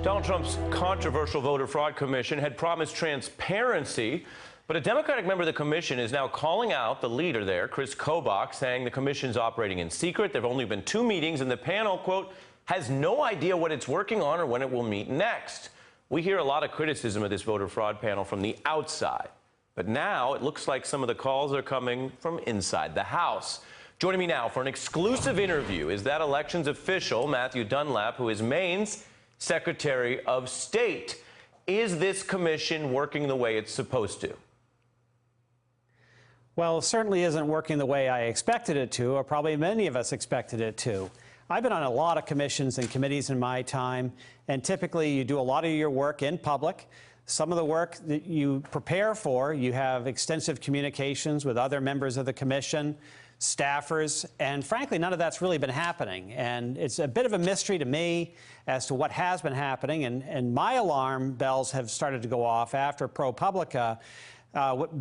Donald Trump's controversial voter fraud commission had promised transparency, but a Democratic member of the commission is now calling out the leader there, Chris Kobach, saying the commission's operating in secret. There have only been 2 meetings, and the panel, quote, has no idea what it's working on or when it will meet next. We hear a lot of criticism of this voter fraud panel from the outside, but now it looks like some of the calls are coming from inside the House. Joining me now for an exclusive interview is that elections official, Matthew Dunlap, who is Maine's Secretary of State. Is this commission working the way it's supposed to? Well, it certainly isn't working the way I expected it to, or probably many of us expected it to. I've been on a lot of commissions and committees in my time, and typically you do a lot of your work in public. Some of the work that you prepare for, you have extensive communications with other members of the commission, staffers, and frankly, none of that's really been happening. And it's a bit of a mystery to me as to what has been happening, and my alarm bells have started to go off after ProPublica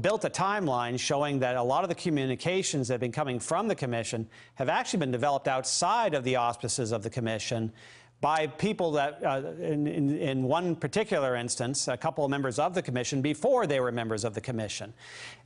built a timeline showing that a lot of the communications that have been coming from the commission have actually been developed outside of the auspices of the commission by people that, in one particular instance, a couple of members of the commission before they were members of the commission.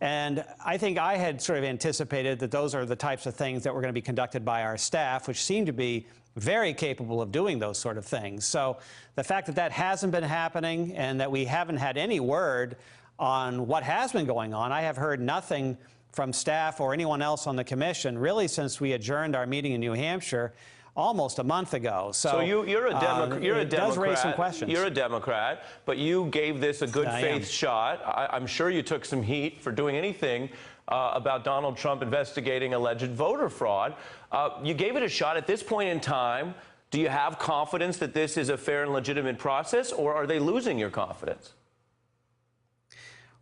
And I think I had sort of anticipated that those are the types of things that were going to be conducted by our staff, which seem to be very capable of doing those sort of things. So the fact that that hasn't been happening and that we haven't had any word on what has been going on, I have heard nothing from staff or anyone else on the commission really since we adjourned our meeting in New Hampshire almost a month ago. So you're a Democrat. It does raise some questions. You're a Democrat, but you gave this a good faith shot. I'm sure you took some heat for doing anything about Donald Trump investigating alleged voter fraud. You gave it a shot. At this point in time, do you have confidence that this is a fair and legitimate process, or are they losing your confidence?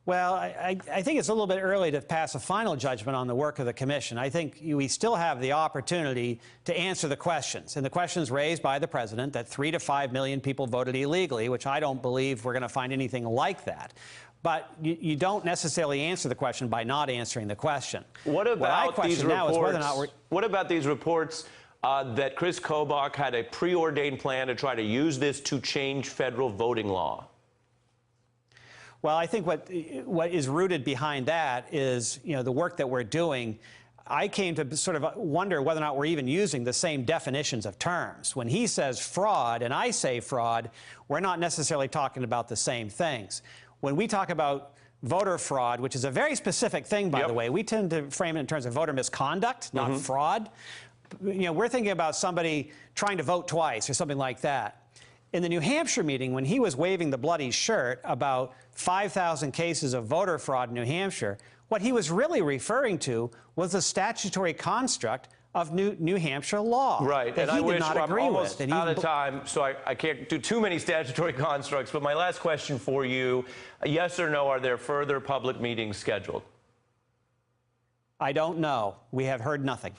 Well, I think it's a little bit early to pass a final judgment on the work of the commission. I think we still have the opportunity to answer the questions. And the questions raised by the president that 3 to 5 million people voted illegally, which I don't believe we're going to find anything like that. But you don't necessarily answer the question by not answering the question. What about these reports? What about these reports that Chris Kobach had a preordained plan to try to use this to change federal voting law? Well, I think what is rooted behind that is, the work that we're doing. I came to sort of wonder whether or not we're even using the same definitions of terms. When he says fraud and I say fraud, we're not necessarily talking about the same things. When we talk about voter fraud, which is a very specific thing, by the way, we tend to frame it in terms of voter misconduct, not fraud. We're thinking about somebody trying to vote twice or something like that. In the New Hampshire meeting, when he was waving the bloody shirt about 5,000 cases of voter fraud in New Hampshire, what he was really referring to was the statutory construct of New Hampshire law. Right, that and he did not agree with. I'm almost out of time, so I can't do too many statutory constructs, but my last question for you, yes or no, are there further public meetings scheduled? I don't know. We have heard nothing.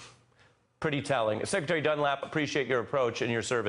Pretty telling. Secretary Dunlap, appreciate your approach and your service.